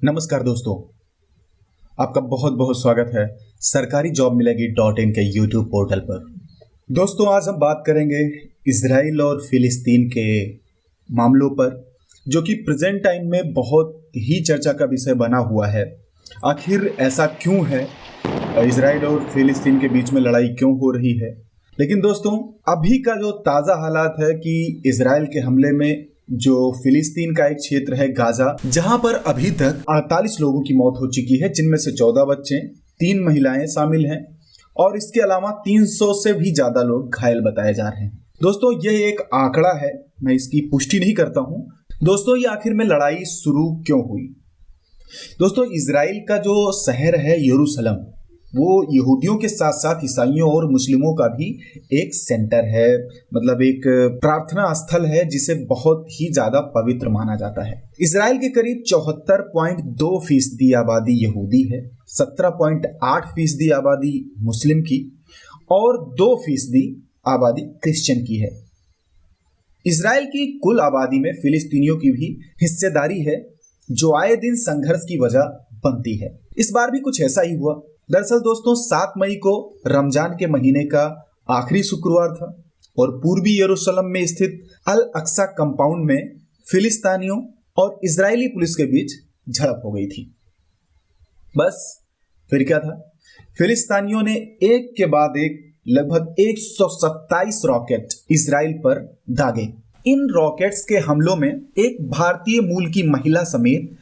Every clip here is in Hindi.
नमस्कार दोस्तों, आपका बहुत बहुत स्वागत है सरकारी जॉब मिलेगी .in के यूट्यूब पोर्टल पर। दोस्तों, आज हम बात करेंगे इजराइल और फिलिस्तीन के मामलों पर, जो कि प्रेजेंट टाइम में बहुत ही चर्चा का विषय बना हुआ है। आखिर ऐसा क्यों है, इजराइल और फिलिस्तीन के बीच में लड़ाई क्यों हो रही है। लेकिन दोस्तों, अभी का जो ताज़ा हालात है कि इजराइल के हमले में जो फिलिस्तीन का एक क्षेत्र है गाजा, जहां पर अभी तक 48 लोगों की मौत हो चुकी है, जिनमें से 14 बच्चे, 3 महिलाएं शामिल हैं और इसके अलावा 300 से भी ज्यादा लोग घायल बताए जा रहे हैं। दोस्तों, यह एक आंकड़ा है, मैं इसकी पुष्टि नहीं करता हूं। दोस्तों, ये आखिर में लड़ाई शुरू क्यों हुई। दोस्तों, इजराइल का जो शहर है यरूशलेम, वो यहूदियों के साथ साथ ईसाइयों और मुस्लिमों का भी एक सेंटर है, मतलब एक प्रार्थना स्थल है, जिसे बहुत ही ज्यादा पवित्र माना जाता है। इजराइल के करीब 74.2% आबादी यहूदी है, 17.8% आबादी मुस्लिम की और 2% आबादी क्रिश्चियन की है। इजराइल की कुल आबादी में फिलिस्तीनियों की भी हिस्सेदारी है, जो आए दिन संघर्ष की वजह बनती है। इस बार भी कुछ ऐसा ही हुआ। दरअसल दोस्तों, 7 मई को रमजान के महीने का आखिरी शुक्रवार था और पूर्वी यरूशलेम में स्थित अल अक्सा कंपाउंड में फिलिस्तीनियों और इजरायली पुलिस के बीच झड़प हो गई थी। बस फिर क्या था, फिलिस्तीनियों ने एक के बाद एक लगभग 127 रॉकेट इजराइल पर दागे। इन रॉकेट्स के हमलों में एक भारतीय मूल की महिला समेत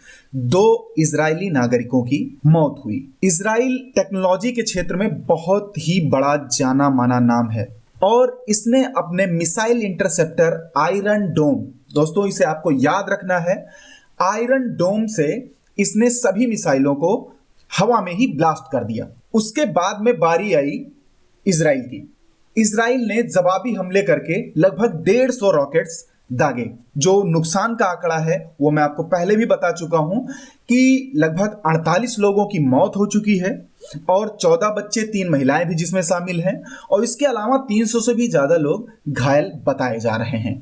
2 इजरायली नागरिकों की मौत हुई। इजराइल टेक्नोलॉजी के क्षेत्र में बहुत ही बड़ा जाना माना नाम है और इसने अपने मिसाइल इंटरसेप्टर आयरन डोम, दोस्तों इसे आपको याद रखना है, आयरन डोम से इसने सभी मिसाइलों को हवा में ही ब्लास्ट कर दिया। उसके बाद में बारी आई इजराइल की। इजराइल ने जवाबी हमले करके लगभग 150 रॉकेट्स दागे। जो नुकसान का आंकड़ा है वो मैं आपको पहले भी बता चुका हूं कि लगभग 48 लोगों की मौत हो चुकी है और 14 बच्चे, 3 महिलाएं भी जिसमें शामिल हैं और इसके अलावा 300 से भी ज्यादा लोग घायल बताए जा रहे हैं।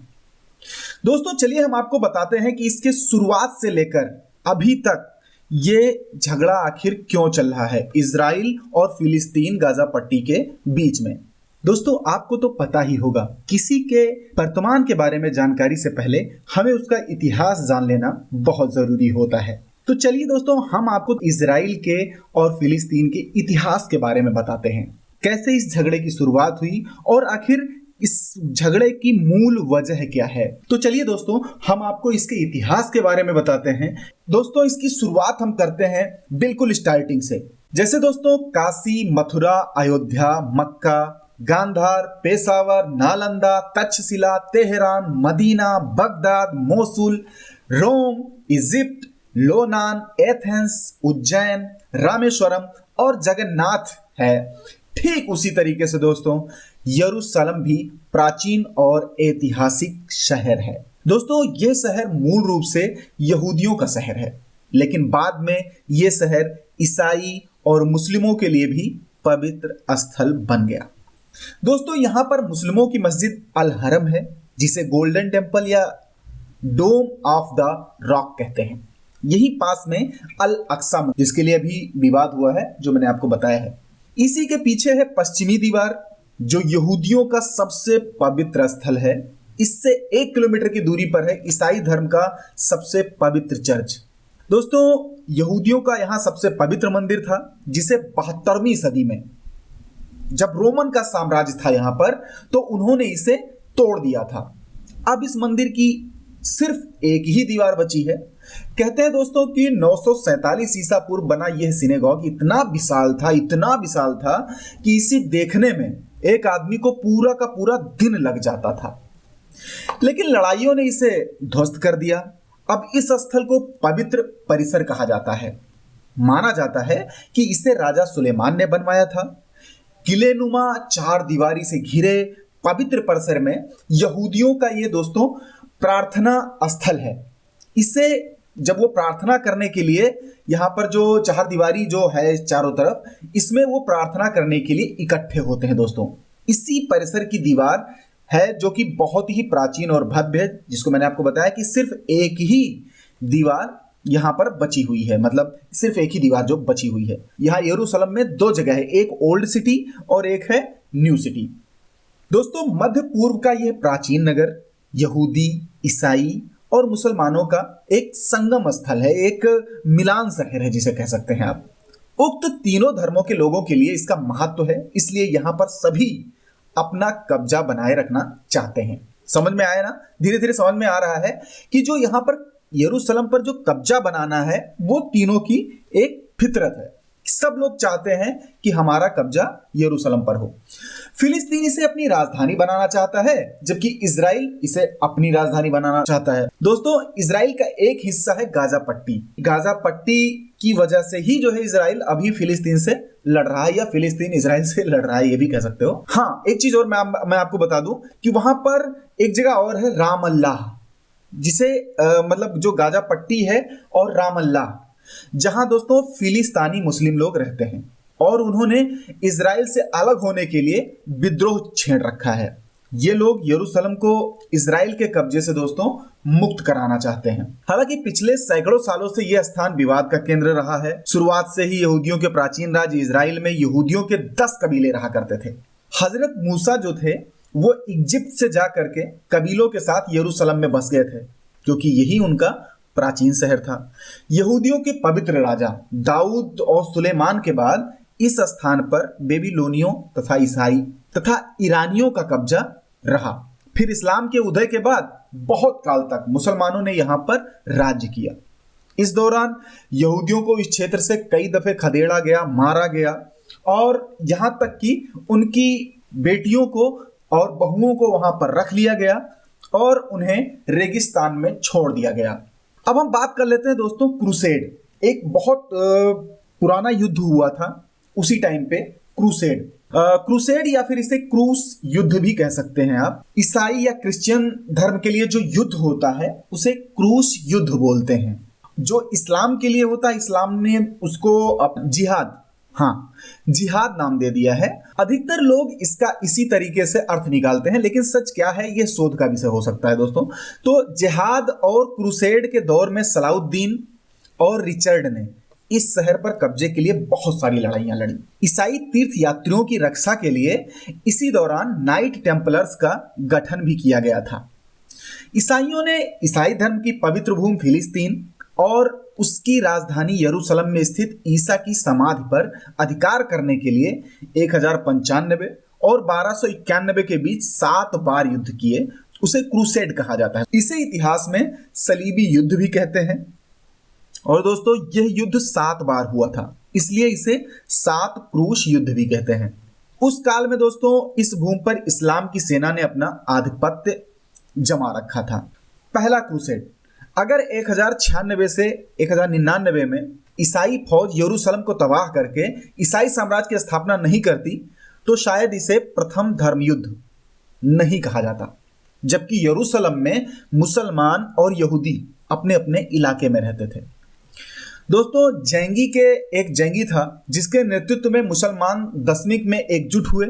दोस्तों, चलिए हम आपको बताते हैं कि इसके शुरुआत से लेकर अभी तक ये झगड़ा आखिर क्यों चल रहा है इजराइल और फिलिस्तीन गाजा पट्टी के बीच में। दोस्तों, आपको तो पता ही होगा, किसी के वर्तमान के बारे में जानकारी से पहले हमें उसका इतिहास जान लेना बहुत जरूरी होता है। तो चलिए दोस्तों, हम आपको इजराइल के और फिलिस्तीन के इतिहास के बारे में बताते हैं, कैसे इस झगड़े की शुरुआत हुई और आखिर इस झगड़े की मूल वजह क्या है। तो चलिए दोस्तों, हम आपको इसके इतिहास के बारे में बताते हैं। दोस्तों, इसकी शुरुआत हम करते हैं बिल्कुल स्टार्टिंग से। जैसे दोस्तों, Kashi, Mathura, Ayodhya, Mecca, Gandhara, Peshawar, Nalanda, Taxila, Tehran, Medina, Baghdad, Mosul, Rome, Egypt, लोनान, एथेंस, उज्जैन, रामेश्वरम और जगन्नाथ है। ठीक उसी तरीके से दोस्तों, यरूशलेम भी प्राचीन और ऐतिहासिक शहर है। दोस्तों, यह शहर मूल रूप से यहूदियों का शहर है, लेकिन बाद में यह शहर ईसाई और मुस्लिमों के लिए भी पवित्र स्थल बन गया। दोस्तों, यहां पर मुस्लिमों की मस्जिद अल हरम है, जिसे गोल्डन टेम्पल या डोम ऑफ द रॉक कहते हैं। यही पास में अल अक्सा, जिसके लिए अभी विवाद हुआ है, जो मैंने आपको बताया है। इसी के पीछे है पश्चिमी दीवार, जो यहूदियों का सबसे पवित्र स्थल है। इससे 1 किलोमीटर की दूरी पर है ईसाई धर्म का सबसे पवित्र चर्च। दोस्तों, यहूदियों का यहाँ सबसे पवित्र मंदिर था, जिसे 72वीं सदी में जब रोमन का साम्राज्य था यहाँ पर, तो उन्होंने इसे तोड़ दिया था। अब इस मंदिर की सिर्फ एक ही दीवार बची है। कहते हैं दोस्तों कि 947 ईसा पूर्व बना यह सिनेगॉग इतना विशाल था कि इसे देखने में एक आदमी को पूरा का पूरा दिन लग जाता था। लेकिन लड़ाइयों ने इसे ध्वस्त कर दिया। अब इस स्थल को पवित्र परिसर कहा जाता है। माना जाता है कि इसे राजा सुलेमान ने बनवाया था। किलेनुमा 4 दीवारी से घिरे पवित्र परिसर में यहूदियों का ये दोस्तों प्रार्थना स्थल है। इसे जब वो प्रार्थना करने के लिए यहाँ पर जो 4 दीवारी जो है चारों तरफ, इसमें वो प्रार्थना करने के लिए इकट्ठे होते हैं। दोस्तों, इसी परिसर की दीवार है जो कि बहुत ही प्राचीन और भव्य है, जिसको मैंने आपको बताया कि सिर्फ एक ही दीवार यहाँ पर बची हुई है, मतलब सिर्फ एक ही दीवार जो बची हुई है। यहाँ यरूशलेम में दो जगह है, एक ओल्ड सिटी और एक है न्यू सिटी। दोस्तों मध्य पूर्व का यह प्राचीन नगर यहूदी, ईसाई और मुसलमानों का एक संगम स्थल है, एक मिलान शहर है जिसे कह सकते हैं आप। उक्त तीनों धर्मों के लोगों के लिए इसका महत्व है, इसलिए यहाँ पर सभी अपना कब्जा बनाए रखना चाहते हैं। समझ में आया ना? धीरे धीरे समझ में आ रहा है कि जो यहाँ पर यरूशलेम पर जो कब्जा बनाना है वो तीनों की एक फितरत है। सब लोग चाहते हैं कि हमारा कब्जा यरूशलेम पर हो। फिलिस्तीन इसे अपनी राजधानी बनाना चाहता है, जबकि इजराइल इसे अपनी राजधानी बनाना चाहता है। दोस्तों इजराइल का एक हिस्सा है गाजा पट्टी। गाजा पट्टी की वजह से ही जो है इजराइल अभी फिलिस्तीन से लड़ रहा है, या फिलिस्तीन इजराइल से लड़ रहा है, ये भी कह सकते हो। हाँ, एक चीज और मैं आपको बता दूं कि वहां पर एक जगह और है राम अल्लाह, जिसे मतलब जो गाजा पट्टी है और राम अल्लाह, जहां दोस्तों फिलिस्तीनी मुस्लिम लोग रहते हैं और उन्होंने इजराइल से अलग होने के लिए विद्रोह छेड़ रखा है। ये लोग यरूशलेम को इजराइल के कब्जे से दोस्तों मुक्त कराना चाहते हैं। हालांकि पिछले सैकड़ों सालों से यह स्थान विवाद का केंद्र रहा है। शुरुआत से ही यहूदियों के प्राचीन राज्य इजराइल में यहूदियों के 10 कबीले रहा करते थे। हजरत मूसा जो थे वो इजिप्ट से जा करके कबीलों के साथ यरूशलेम में बस गए थे, क्योंकि यही उनका प्राचीन शहर था। यहूदियों के पवित्र राजा दाऊद और सुलेमान के बाद इस स्थान पर बेबीलोनियों तथा ईसाई तथा ईरानियों का कब्जा रहा। फिर इस्लाम के उदय के बाद बहुत काल तक मुसलमानों ने यहाँ पर राज्य किया। इस दौरान यहूदियों को इस क्षेत्र से कई दफे खदेड़ा गया, मारा गया और यहाँ तक कि उनकी बेटियों को और बहुओं को वहां पर रख लिया गया और उन्हें रेगिस्तान में छोड़ दिया गया। अब हम बात कर लेते हैं दोस्तों क्रूसेड। एक बहुत पुराना युद्ध हुआ था उसी टाइम पे, क्रूसेड या फिर इसे क्रूस युद्ध भी कह सकते हैं आप। ईसाई या क्रिश्चियन धर्म के लिए जो युद्ध होता है उसे क्रूस युद्ध बोलते हैं। जो इस्लाम के लिए होता है, इस्लाम ने उसको जिहाद नाम दे दिया है। अधिकतर लोग इसका इसी तरीके से अर्थ निकालते हैं, लेकिन सच क्या है यह शोध का विषय हो सकता है दोस्तों। तो जिहाद और क्रूसेड के दौर में सलाउद्दीन और रिचर्ड ने इस शहर पर कब्जे के लिए बहुत सारी लड़ाइयां लड़ी। ईसाई तीर्थ यात्रियों की रक्षा के लिए इसी दौरान नाइट टेम्पलर्स का गठन भी किया गया था। ईसाइयों ने ईसाई धर्म की पवित्र भूमि फिलिस्तीन और उसकी राजधानी यरूशलेम में स्थित ईसा की समाधि पर अधिकार करने के लिए 1095 और 1291 के बीच 7 बार युद्ध किए। उसे क्रूसेड कहा जाता है। इसे इतिहास में सलीबी युद्ध भी कहते हैं। और दोस्तों यह युद्ध 7 बार हुआ था, इसलिए इसे 7 क्रूस युद्ध भी कहते हैं। उस काल में दोस्तों इस भूमि पर इस्लाम की सेना ने अपना आधिपत्य जमा रखा था। पहला क्रूसेड। अगर 1096 से 1099 में ईसाई फौज यरूशलेम को तबाह करके ईसाई साम्राज्य की स्थापना नहीं करती तो शायद इसे प्रथम धर्म युद्ध नहीं कहा जाता, जबकि यरूशलेम में मुसलमान और यहूदी अपने अपने इलाके में रहते थे। दोस्तों एक जंगी था जिसके नेतृत्व में मुसलमान दशमिक में एकजुट हुए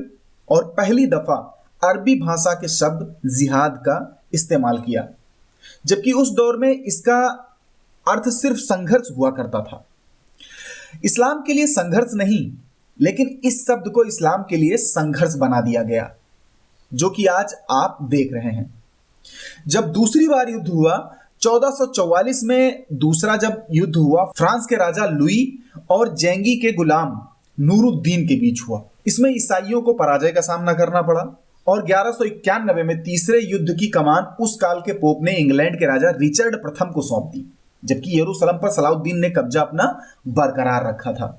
और पहली दफा अरबी भाषा के शब्द जिहाद का इस्तेमाल किया, जबकि उस दौर में इसका अर्थ सिर्फ संघर्ष हुआ करता था। इस्लाम के लिए संघर्ष नहीं, लेकिन इस शब्द को इस्लाम के लिए संघर्ष बना दिया गया, जो कि आज आप देख रहे हैं। जब दूसरी बार युद्ध हुआ 1444 में, दूसरा जब युद्ध हुआ फ्रांस के राजा लुई और जेंगी के गुलाम नूरुद्दीन के बीच हुआ। इसमें ईसाइयों को पराजय का सामना करना पड़ा और 1191 में तीसरे युद्ध की कमान उस काल के पोप ने इंग्लैंड के राजा रिचर्ड प्रथम को सौंप दी, जबकि यरूशलेम पर सलाउद्दीन ने कब्जा अपना बरकरार रखा था।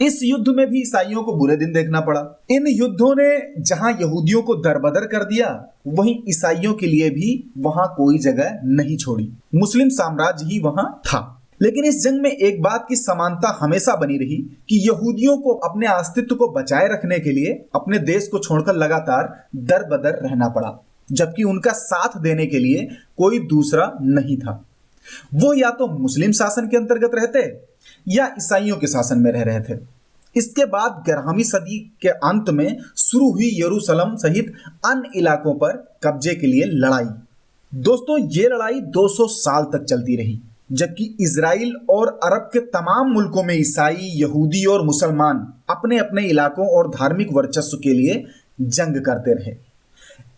इस युद्ध में भी ईसाइयों को बुरे दिन देखना पड़ा। इन युद्धों ने जहां यहूदियों को दरबदर कर दिया, वहीं ईसाइयों के लिए भी वहां कोई जगह नहीं छोड़ी। मुस्लिम साम्राज्य ही वहां था। लेकिन इस जंग में एक बात की समानता हमेशा बनी रही कि यहूदियों को अपने अस्तित्व को बचाए रखने के लिए अपने देश को छोड़कर लगातार दरबदर रहना पड़ा, जबकि उनका साथ देने के लिए कोई दूसरा नहीं था। वो या तो मुस्लिम शासन के अंतर्गत रहते या ईसाइयों के शासन में रह रहे थे। इसके बाद 11वीं सदी के अंत में शुरू हुई यरूशलेम सहित अन्य इलाकों पर कब्जे के लिए लड़ाई। दोस्तों ये लड़ाई 200 साल तक चलती रही। जबकि इजराइल और अरब के तमाम मुल्कों में ईसाई, यहूदी और मुसलमान अपने अपने इलाकों और धार्मिक वर्चस्व के लिए जंग करते रहे।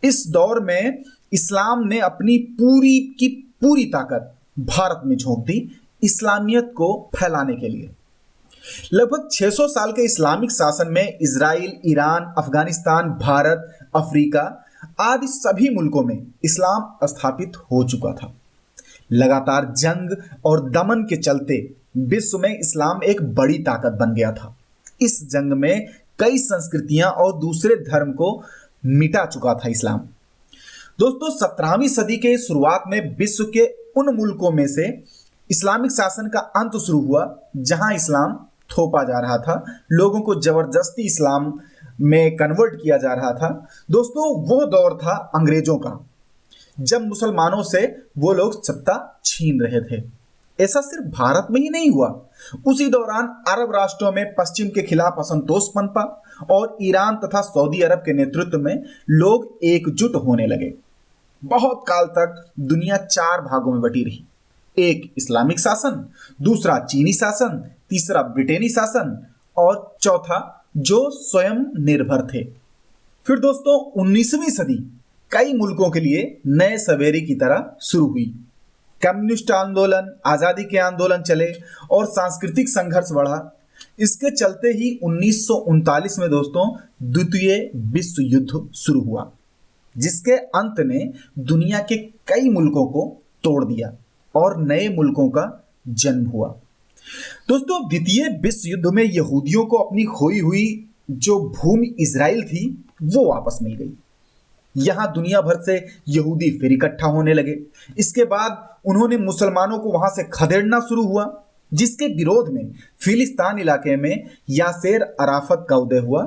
इस दौर में इस्लाम ने अपनी पूरी की पूरी ताकत भारत में झोंक दी इस्लामियत को फैलाने के लिए। लगभग 600 साल के इस्लामिक शासन में Israel, Iran, Afghanistan, Bharat, Africa आदि सभी मुल्कों में इस्लाम स्थापित हो चुका था। लगातार जंग और दमन के चलते विश्व में इस्लाम एक बड़ी ताकत बन गया था। इस जंग में कई संस्कृतियां और दूसरे धर्म को मिटा चुका था इस्लाम। दोस्तों, 17वीं सदी के शुरुआत में विश्व के उन मुल्कों में से इस्लामिक शासन का अंत शुरू हुआ जहां इस्लाम थोपा जा रहा था, लोगों को जबरदस्ती इस्लाम में कन्वर्ट किया जा रहा था। दोस्तों, वो दौर था अंग्रेजों का, जब मुसलमानों से वो लोग सत्ता छीन रहे थे। ऐसा सिर्फ भारत में ही नहीं हुआ, उसी दौरान अरब राष्ट्रों में पश्चिम के खिलाफ असंतोष पनपा और ईरान तथा सऊदी अरब के नेतृत्व में लोग एकजुट होने लगे। बहुत काल तक दुनिया 4 भागों में बटी रही। एक इस्लामिक शासन, दूसरा चीनी शासन, तीसरा ब्रिटेनी शासन और चौथा जो स्वयं निर्भर थे। फिर दोस्तों 19वीं सदी कई मुल्कों के लिए नए सवेरे की तरह शुरू हुई। कम्युनिस्ट आंदोलन, आज़ादी के आंदोलन चले और सांस्कृतिक संघर्ष बढ़ा। इसके चलते ही 1939 में दोस्तों द्वितीय विश्व युद्ध शुरू हुआ, जिसके अंत ने दुनिया के कई मुल्कों को तोड़ दिया और नए मुल्कों का जन्म हुआ। दोस्तों, द्वितीय विश्व युद्ध में यहूदियों को अपनी खोई हुई जो भूमि इजराइल थी वो वापस मिल गई। यहां दुनिया भर से यहूदी फिर इकट्ठा होने लगे। इसके बाद उन्होंने मुसलमानों को वहां से खदेड़ना शुरू हुआ, जिसके विरोध में फिलिस्तीन इलाके में यासेर अराफत का उदय हुआ।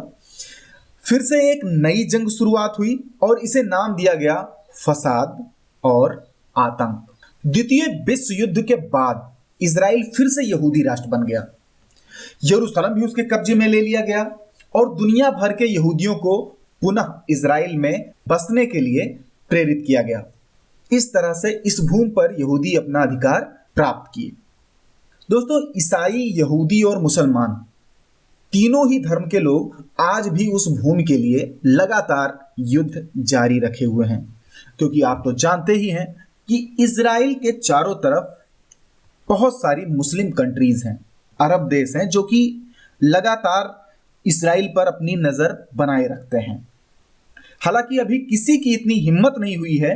फिर से एक नई जंग शुरुआत हुई और इसे नाम दिया गया फसाद और आतंक। द्वितीय विश्व युद्ध के बाद इजराइल फिर से यहूदी राष्ट्र बन गया। यरूशलेम भी उसके कब्जे में ले लिया गया और दुनिया भर के यहूदियों को पुनः इजराइल में बसने के लिए प्रेरित किया गया। इस तरह से इस भूमि पर यहूदी अपना अधिकार प्राप्त किए। दोस्तों, ईसाई, यहूदी और मुसलमान तीनों ही धर्म के लोग आज भी उस भूमि के लिए लगातार युद्ध जारी रखे हुए हैं, क्योंकि आप तो जानते ही हैं कि इजराइल के चारों तरफ बहुत सारी मुस्लिम कंट्रीज हैं, अरब देश हैं, जो कि लगातार इजराइल पर अपनी नजर बनाए रखते हैं। हालांकि अभी किसी की इतनी हिम्मत नहीं हुई है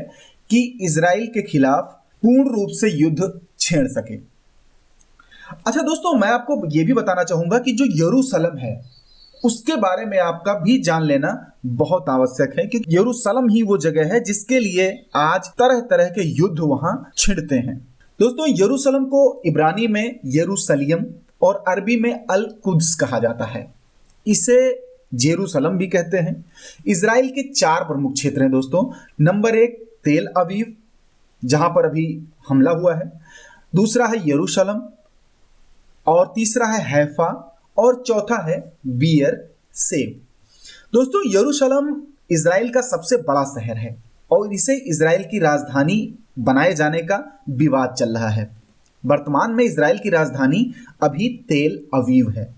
कि इजराइल के खिलाफ पूर्ण रूप से युद्ध छेड़ सके। अच्छा दोस्तों, मैं आपको यह भी बताना चाहूंगा कि जो यरूशलेम है उसके बारे में आपका भी जान लेना बहुत आवश्यक है, क्योंकि यरूशलेम ही वो जगह है जिसके लिए आज तरह तरह के युद्ध वहां छिड़ते हैं। दोस्तों, यरूशलेम को इब्रानी में यरूशलेम और अरबी में अल कुद्स कहा जाता है। इसे जेरूशलेम भी कहते हैं। इजराइल के 4 प्रमुख क्षेत्र हैं दोस्तों। नंबर 1 तेल अवीव, जहां पर अभी हमला हुआ है। दूसरा है यरूशलेम और तीसरा है हैफा और चौथा है बियर सेव। दोस्तों, यरूशलेम इजराइल का सबसे बड़ा शहर है और इसे इजराइल की राजधानी बनाए जाने का विवाद चल रहा है। वर्तमान में इजराइल की राजधानी अभी तेल अवीव है।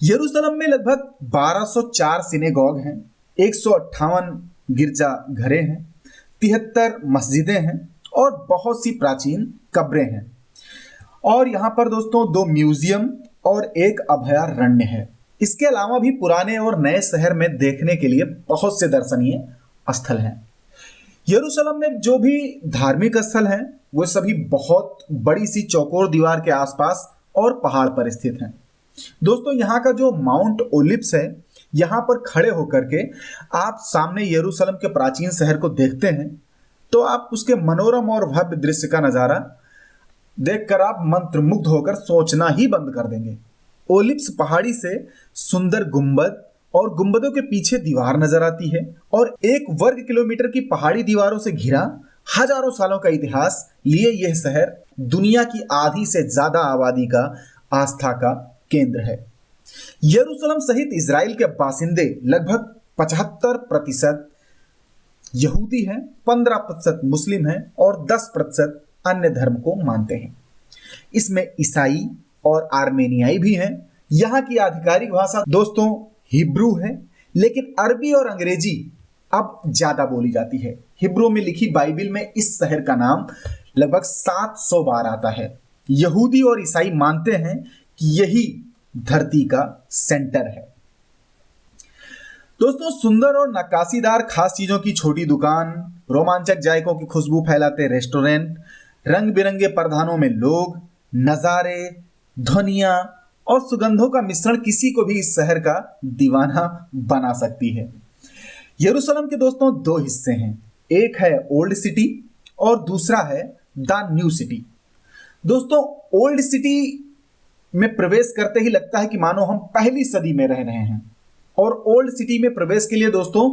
यरूशलेम में लगभग 1204 सिनेगॉग हैं, 158 गिरजा घरें हैं, 73 मस्जिदें हैं और बहुत सी प्राचीन कब्रें हैं। और यहाँ पर दोस्तों 2 म्यूजियम और एक अभयारण्य है। इसके अलावा भी पुराने और नए शहर में देखने के लिए बहुत से दर्शनीय स्थल हैं। यरूशलेम में जो भी धार्मिक स्थल हैं वो सभी बहुत बड़ी सी चौकोर दीवार के आसपास और पहाड़ पर स्थित हैं। दोस्तों, यहाँ का जो माउंट ओलिव्स है, यहाँ पर खड़े होकर के आप सामने यरूशलेम के प्राचीन शहर को देखते हैं तो आप उसके मनोरम और भव्य दृश्य का नजारा देखकर आप मंत्रमुग्ध होकर सोचना ही बंद कर देंगे। ओलिव्स पहाड़ी से सुंदर गुंबद और गुंबदों के पीछे दीवार नजर आती है और 1 वर्ग किलोमीटर की पहाड़ी दीवारों से घिरा हजारों सालों का इतिहास लिए यह शहर दुनिया की आधी से ज्यादा आबादी का आस्था का केंद्र है। यरूशलेम सहित इजराइल के बासिंदे लगभग 75% यहूदी हैं, 15% मुस्लिम हैं और 10% अन्य धर्म को मानते हैं। इसमें ईसाई और आर्मेनियाई भी हैं। यहाँ की आधिकारिक भाषा दोस्तों हिब्रू है, लेकिन अरबी और अंग्रेजी अब ज्यादा बोली जाती है। हिब्रू में लिखी बाइबिल में इस शहर का नाम लगभग 700 बार आता है। यहूदी और ईसाई मानते हैं कि यही धरती का सेंटर है। दोस्तों सुंदर और नक्काशीदार खास चीजों की छोटी दुकान, रोमांचक जायकों की खुशबू फैलाते रेस्टोरेंट, रंग बिरंगे परधानों में लोग, नजारे, ध्वनियां और सुगंधों का मिश्रण किसी को भी इस शहर का दीवाना बना सकती है। यरूशलेम के दोस्तों दो हिस्से हैं, एक है ओल्ड सिटी और दूसरा है द न्यू सिटी। दोस्तों ओल्ड सिटी में प्रवेश करते ही लगता है कि मानो हम पहली सदी में रह रहे हैं। और ओल्ड सिटी में प्रवेश के लिए दोस्तों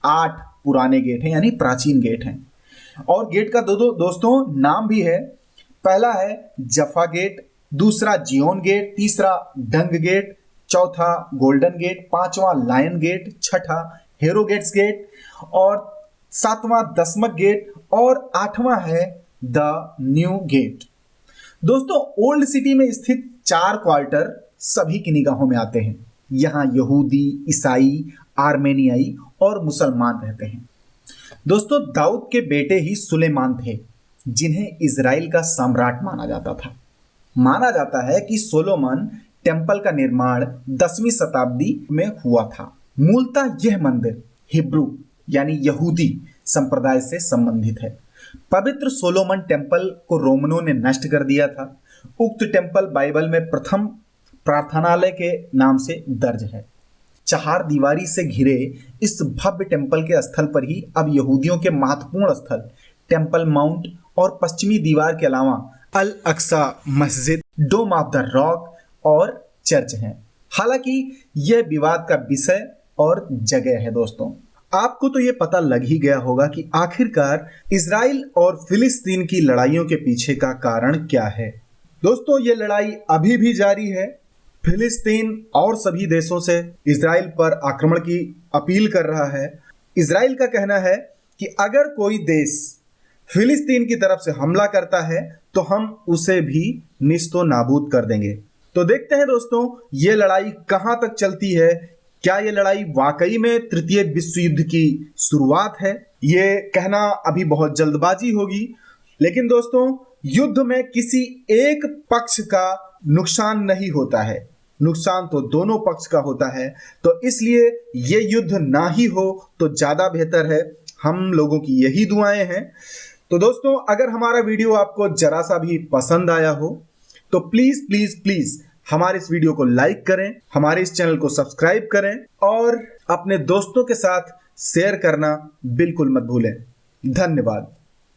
8 पुराने गेट हैं, यानी प्राचीन गेट हैं। और गेट का दोस्तों नाम भी है। पहला है जफा गेट, दूसरा जियोन गेट, तीसरा डंग गेट, चौथा गोल्डन गेट, पांचवा लायन गेट, छठा हेरोगेट्स गेट और सातवां दसमक गेट और आठवां है द न्यू गेट। दोस्तों ओल्ड सिटी में स्थित 4 क्वार्टर सभी की निगाहों में आते हैं। यहाँ यहूदी, ईसाई, आर्मेनियाई और मुसलमान रहते हैं। दोस्तों दाऊद के बेटे ही सुलेमान थे, जिन्हें इजराइल का सम्राट माना जाता था। माना जाता है कि सोलोमन टेम्पल का निर्माण 10वीं शताब्दी में हुआ था। मूलतः यह मंदिर हिब्रू यानी यहूदी संप्रदाय से संबंधित है। पवित्र सोलोमन टेम्पल को रोमनों ने नष्ट कर दिया था। उक्त टेम्पल बाइबल में प्रथम प्रार्थनालय के नाम से दर्ज है। 4 दीवारी से घिरे इस भव्य टेम्पल के स्थल पर ही अब यहूदियों के महत्वपूर्ण स्थल टेम्पल माउंट और पश्चिमी दीवार के अलावा अल अक्सा मस्जिद, डोम ऑफ द रॉक और चर्च हैं। हालांकि यह विवाद का विषय और जगह है। दोस्तों आपको तो यह पता लग ही गया होगा कि आखिरकार इजराइल और फिलिस्तीन की लड़ाइयों के पीछे का कारण क्या है। दोस्तों ये लड़ाई अभी भी जारी है। फिलिस्तीन और सभी देशों से इजराइल पर आक्रमण की अपील कर रहा है। इजराइल का कहना है कि अगर कोई देश फिलिस्तीन की तरफ से हमला करता है तो हम उसे भी निस्तो नाबूद कर देंगे। तो देखते हैं दोस्तों ये लड़ाई कहां तक चलती है। क्या ये लड़ाई वाकई में तृतीय विश्व युद्ध की शुरुआत है? ये कहना अभी बहुत जल्दबाजी होगी, लेकिन दोस्तों युद्ध में किसी एक पक्ष का नुकसान नहीं होता है, नुकसान तो दोनों पक्ष का होता है। तो इसलिए ये युद्ध ना ही हो तो ज्यादा बेहतर है। हम लोगों की यही दुआएं हैं। तो दोस्तों अगर हमारा वीडियो आपको जरा सा भी पसंद आया हो तो प्लीज प्लीज प्लीज हमारे इस वीडियो को लाइक करें, हमारे इस चैनल को सब्सक्राइब करें और अपने दोस्तों के साथ शेयर करना बिल्कुल मत भूलें। धन्यवाद।